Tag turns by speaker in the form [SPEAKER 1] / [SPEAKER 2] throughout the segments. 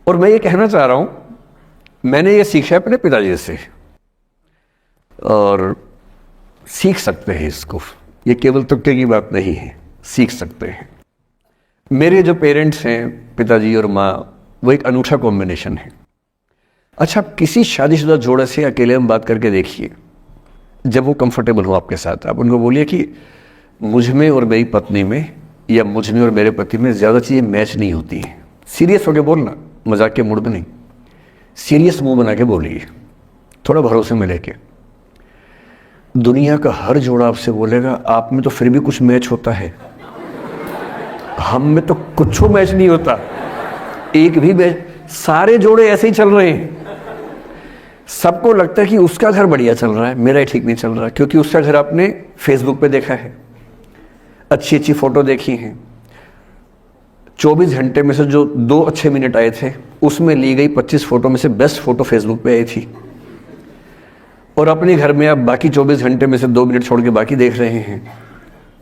[SPEAKER 1] और मैं ये कहना चाह रहा हूं, मैंने ये सीखा है अपने पिताजी से, और सीख सकते हैं इसको, ये केवल तुक्के की बात नहीं है, सीख सकते हैं। मेरे जो पेरेंट्स हैं, पिताजी और माँ, वो एक अनूठा कॉम्बिनेशन है। अच्छा, किसी शादीशुदा जोड़े से अकेले में बात करके देखिए, जब वो कंफर्टेबल हो आपके साथ, आप उनको बोलिए कि मुझ में और मेरी पत्नी में, या मुझ में और मेरे पति में ज़्यादा चीज़ें मैच नहीं होती हैं। सीरियस होकर बोलना, मजाक के मूड में नहीं, सीरियस मुंह बना के बोलिए, थोड़ा भरोसे में लेके। दुनिया का हर जोड़ा आपसे बोलेगा आप में तो फिर भी कुछ मैच होता है, हम में तो कुछ मैच नहीं होता, एक भी मैच। सारे जोड़े ऐसे ही चल रहे हैं। सबको लगता है कि उसका घर बढ़िया चल रहा है, मेरा ही ठीक नहीं चल रहा, क्योंकि उसका घर आपने फेसबुक पे देखा है, अच्छी अच्छी फोटो देखी हैं। 24 घंटे में से जो 2 अच्छे मिनट आए थे, उसमें ली गई 25 फोटो में से बेस्ट फोटो फेसबुक पे आई थी। और अपने घर में आप बाकी 24 घंटे में से 2 मिनट छोड़ के बाकी देख रहे हैं।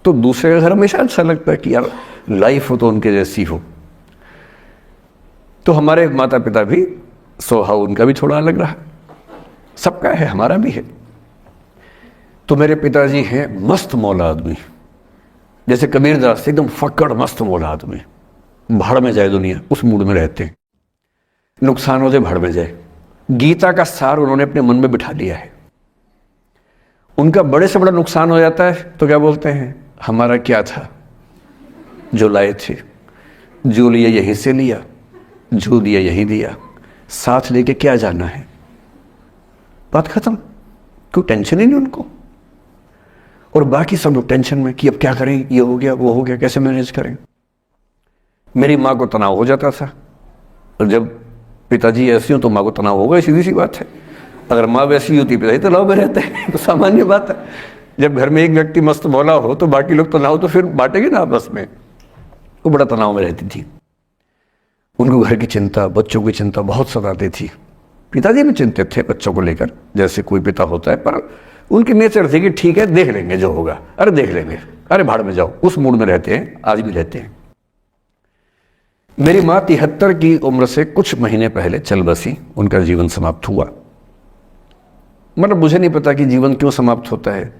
[SPEAKER 1] तो दूसरे का घर हमेशा अच्छा लगता है कि यार लाइफ हो तो उनके जैसी हो। तो हमारे माता पिता भी स्वभाव उनका भी थोड़ा अलग रहा, सबका है, हमारा भी है। तो मेरे पिताजी हैं मस्त मौला आदमी, जैसे कबीरदास, एकदम फक्कड़ मस्त मौला आदमी, भाड़ में जाए दुनिया, उस मूड में रहते हैं। नुकसान हो जाए भाड़ में जाए, गीता का सार उन्होंने अपने मन में बिठा लिया है। उनका बड़े से बड़ा नुकसान हो जाता है तो क्या बोलते हैं, हमारा क्या था जो लाए थे, जो लिया यहीं से लिया, जो दिया यहीं दिया, साथ लेके क्या जाना है, बात खत्म। कोई टेंशन ही नहीं उनको। और बाकी सब लोग टेंशन में कि अब क्या करें, ये हो गया वो हो गया, कैसे मैनेज करें। मेरी माँ को तनाव हो जाता था, और जब पिताजी ऐसे हो तो माँ को तनाव होगा, सीधी सी बात है। अगर माँ वैसी होती पिताजी तनाव में रहते हैं, तो सामान्य बात है। जब घर में एक व्यक्ति मस्त मौला हो तो बाकी लोग तनाव तो फिर बांटेंगे ना आपस में। वो बड़ा तनाव में रहती थी, उनको घर की चिंता, बच्चों की चिंता बहुत सताती थी। पिताजी भी चिंतित थे बच्चों को लेकर, जैसे कोई पिता होता है, पर उनकी नेचर थी कि ठीक है देख लेंगे जो होगा, अरे देख लेंगे, अरे भाड़ में जाओ, उस मूड में रहते हैं, आज भी रहते हैं। मेरी माँ 73 की उम्र से कुछ महीने पहले चल बसी, उनका जीवन समाप्त हुआ। मतलब मुझे नहीं पता कि जीवन क्यों समाप्त होता है,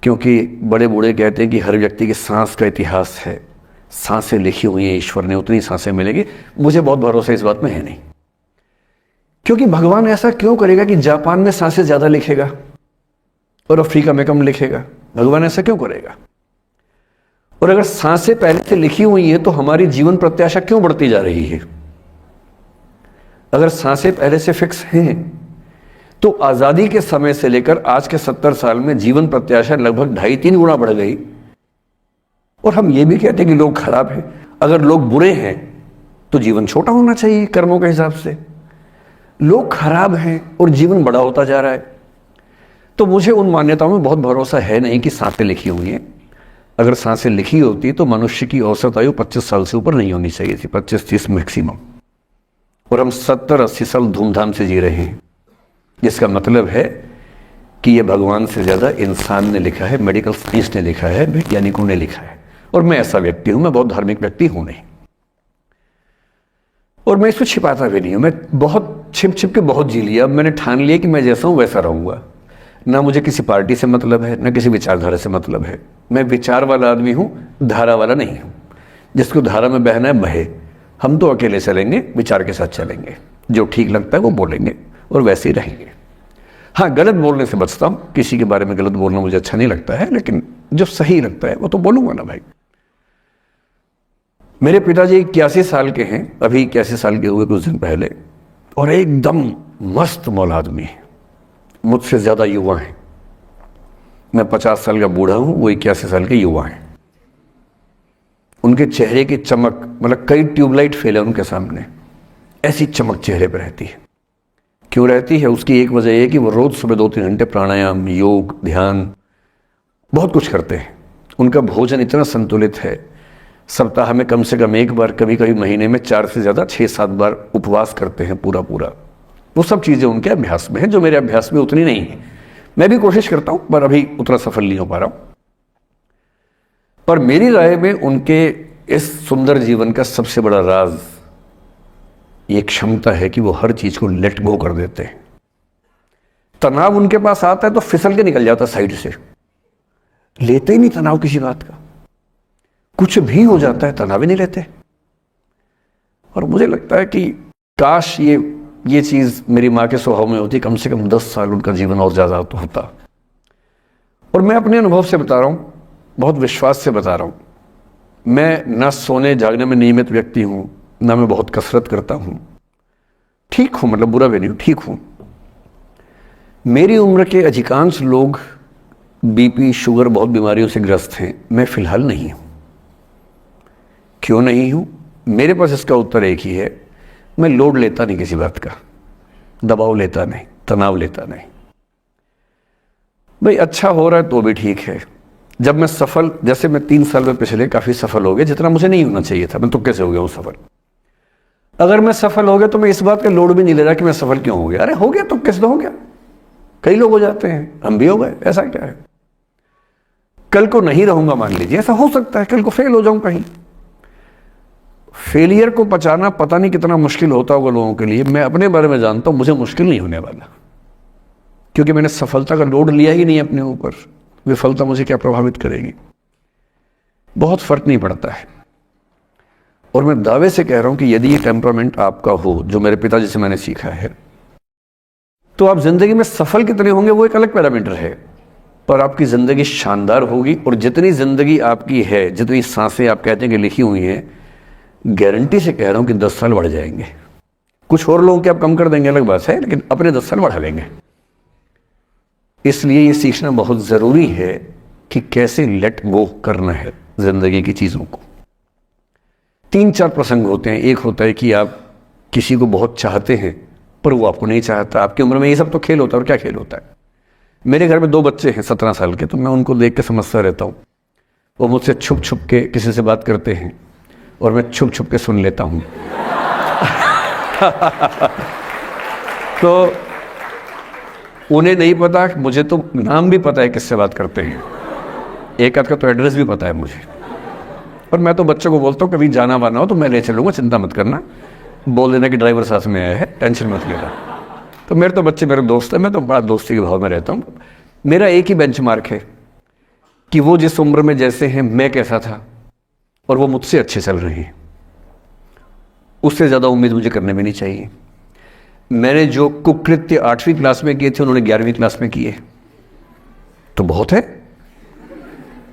[SPEAKER 1] क्योंकि बड़े बूढ़े कहते हैं कि हर व्यक्ति की सांस का इतिहास है, सांसें लिखी हुई हैं ईश्वर ने, उतनी सांसें मिलेगी। मुझे बहुत भरोसा इस बात में है नहीं, क्योंकि भगवान ऐसा क्यों करेगा कि जापान में सांसें ज्यादा लिखेगा और अफ्रीका में कम लिखेगा? भगवान ऐसा क्यों करेगा? और अगर सांसें पहले से लिखी हुई है तो हमारी जीवन प्रत्याशा क्यों बढ़ती जा रही है? अगर सांसें पहले से फिक्स हैं तो आजादी के समय से लेकर आज के 70 साल में जीवन प्रत्याशा लगभग 2.5-3 गुना बढ़ गई। और हम ये भी कहते हैं कि लोग खराब हैं। अगर लोग बुरे हैं तो जीवन छोटा होना चाहिए कर्मों के हिसाब से। लोग खराब हैं और जीवन बड़ा होता जा रहा है। तो मुझे उन मान्यताओं में बहुत भरोसा है नहीं कि सांसें लिखी हुई हैं। अगर सांसें लिखी होती तो मनुष्य की औसत आयु 25 साल से ऊपर नहीं होनी चाहिए थी, 25-30 मैक्सिमम। और हम 70-80 साल धूमधाम से जी रहे हैं, जिसका मतलब है कि ये भगवान से ज्यादा इंसान ने लिखा है, मेडिकल साइंस ने लिखा है, वैज्ञानिकों ने लिखा है। और मैं ऐसा व्यक्ति हूं, मैं बहुत धार्मिक व्यक्ति हूं नहीं, और मैं इसको छिपाता भी नहीं हूं। मैं बहुत छिप छिप के बहुत जी लिया। अब मैंने ठान लिया कि मैं जैसा हूं वैसा रहूंगा। ना मुझे किसी पार्टी से मतलब है, ना किसी विचारधारा से मतलब है। मैं विचार वाला आदमी हूं, धारा वाला नहीं हूं। जिसको धारा में बहना है बहे, हम तो अकेले चलेंगे, विचार के साथ चलेंगे। जो ठीक लगता है वो बोलेंगे और वैसे ही रहेंगे। हाँ, गलत बोलने से बचता हूं, किसी के बारे में गलत बोलना मुझे अच्छा नहीं लगता है, लेकिन जो सही लगता है वो तो बोलूंगा ना भाई। मेरे पिताजी 81 साल के हैं, अभी 81 साल के हुए कुछ दिन पहले, और एकदम मस्त मौला आदमी है, मुझसे ज्यादा युवा हैं। मैं 50 साल का बूढ़ा हूं, वो 81 साल के युवा हैं। उनके चेहरे की चमक, मतलब कई ट्यूबलाइट फेल है उनके सामने, ऐसी चमक चेहरे पर रहती है। क्यों रहती है? उसकी एक वजह यह कि वो रोज सुबह 2-3 घंटे प्राणायाम, योग, ध्यान, बहुत कुछ करते हैं। उनका भोजन इतना संतुलित है, सप्ताह में कम से कम 1 बार, कभी कभी महीने में 4 से ज्यादा 6-7 बार उपवास करते हैं पूरा। वो सब चीजें उनके अभ्यास में है, जो मेरे अभ्यास में उतनी नहीं है। मैं भी कोशिश करता हूं, पर अभी उतना सफल नहीं हो पा रहा हूं। पर मेरी राय में उनके इस सुंदर जीवन का सबसे बड़ा राज ये क्षमता है कि वो हर चीज को लेट गो कर देते हैं। तनाव उनके पास आता है तो फिसल के निकल जाता साइड से, लेते ही नहीं तनाव किसी बात का। कुछ भी हो जाता है तनाव ही नहीं लेते। और मुझे लगता है कि काश ये चीज मेरी माँ के स्वभाव में होती, कम से कम 10 साल उनका जीवन और ज्यादा तो होता। और मैं अपने अनुभव से बता रहा हूं, बहुत विश्वास से बता रहा हूं। मैं ना सोने जागने में नियमित व्यक्ति हूं, ना मैं बहुत कसरत करता हूं। ठीक हूं, मतलब बुरा भी नहीं हूं, ठीक हूं। मेरी उम्र के अधिकांश लोग बीपी, शुगर, बहुत बीमारियों से ग्रस्त हैं। मैं फिलहाल नहीं हूं। क्यों नहीं हूं? मेरे पास इसका उत्तर एक ही है, मैं लोड लेता नहीं किसी बात का, दबाव लेता नहीं, तनाव लेता नहीं। भाई अच्छा हो रहा है तो भी ठीक है। जब मैं सफल, जैसे मैं 3 साल में पिछले काफी सफल हो गया, जितना मुझे नहीं होना चाहिए था, मैं तो कैसे हो गया हूं सफल। अगर मैं सफल हो गया तो मैं इस बात का लोड भी नहीं ले रहा कि मैं सफल क्यों हो गया। अरे हो गया तो कैसे हो गया, कई लोग हो जाते हैं, हम भी हो गए, ऐसा क्या है। कल को नहीं रहूंगा, मान लीजिए, ऐसा हो सकता है, कल को फेल हो जाऊं कहीं। फेलियर को पचाना पता नहीं कितना मुश्किल होता होगा लोगों के लिए। मैं अपने बारे में जानता हूं, मुझे मुश्किल नहीं होने वाला, क्योंकि मैंने सफलता का लोड लिया ही नहीं अपने ऊपर। विफलता मुझे क्या प्रभावित करेगी, बहुत फर्क नहीं पड़ता है। और मैं दावे से कह रहा हूं कि यदि ये टेम्परामेंट आपका हो, जो मेरे पिताजी से मैंने सीखा है, तो आप जिंदगी में सफल कितने होंगे वो एक अलग पैरामीटर है, पर आपकी जिंदगी शानदार होगी। और जितनी जिंदगी आपकी है, जितनी सांसें आप कहते हैं कि लिखी हुई हैं, गारंटी से कह रहा हूं कि 10 साल बढ़ जाएंगे। कुछ और लोगों के आप कम कर देंगे, अलग बात है, लेकिन अपने 10 साल बढ़ा लेंगे। इसलिए ये सीखना बहुत जरूरी है कि कैसे लेट गो करना है जिंदगी की चीजों को। 3-4 प्रसंग होते हैं। एक होता है कि आप किसी को बहुत चाहते हैं पर वो आपको नहीं चाहता। आपकी उम्र में ये सब तो खेल होता है, और क्या खेल होता है। मेरे घर में 2 बच्चे हैं 17 साल के, तो मैं उनको देख के समझता रहता हूँ। वो मुझसे छुप छुप के किसी से बात करते हैं और मैं छुप छुप के सुन लेता हूँ। तो उन्हें नहीं पता, मुझे तो नाम भी पता है किससे बात करते हैं, एक आध का तो एड्रेस भी पता है मुझे। और मैं तो बच्चों को बोलता हूँ कभी जाना वाना हो तो मैं ले चलूँगा, चिंता मत करना, बोल देना कि ड्राइवर साथ में आया है, टेंशन मत लेना। तो मेरे तो बच्चे मेरे दोस्त हैं, मैं तो बड़ा दोस्ती के भाव में रहता हूँ। मेरा एक ही बेंचमार्क है कि वो जिस उम्र में जैसे हैं मैं कैसा था, और वो मुझसे अच्छे चल रहे हैं। उससे ज़्यादा उम्मीद मुझे करने में नहीं चाहिए। मैंने जो कुकृत्य 8वीं क्लास में किए थे, उन्होंने 11वीं क्लास में किए, तो बहुत है।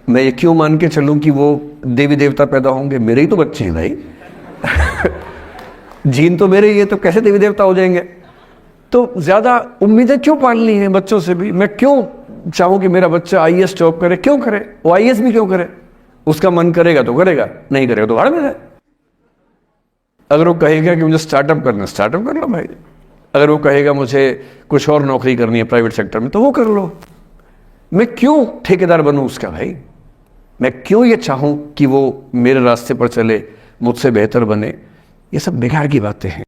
[SPEAKER 1] मैं ये क्यों मान के चलूं कि वो देवी देवता पैदा होंगे? मेरे ही तो बच्चे हैं भाई। जीन तो मेरे ही है, तो कैसे देवी देवता हो जाएंगे? तो ज्यादा उम्मीदें क्यों पालनी है बच्चों से भी? मैं क्यों चाहूं कि मेरा बच्चा आईएएस जॉब करे? क्यों करे वो? आईएएस भी क्यों करे? उसका मन करेगा तो करेगा, नहीं करेगा तो भाड़ में है। अगर वो कहेगा कि मुझे स्टार्टअप करना, स्टार्टअप कर लो भाई। अगर वो कहेगा मुझे कुछ और नौकरी करनी है प्राइवेट सेक्टर में, तो वो कर लो। मैं क्यों ठेकेदार बनूं उसका भाई? मैं क्यों ये चाहूं कि वो मेरे रास्ते पर चले, मुझसे बेहतर बने? ये सब बेकार की बातें हैं।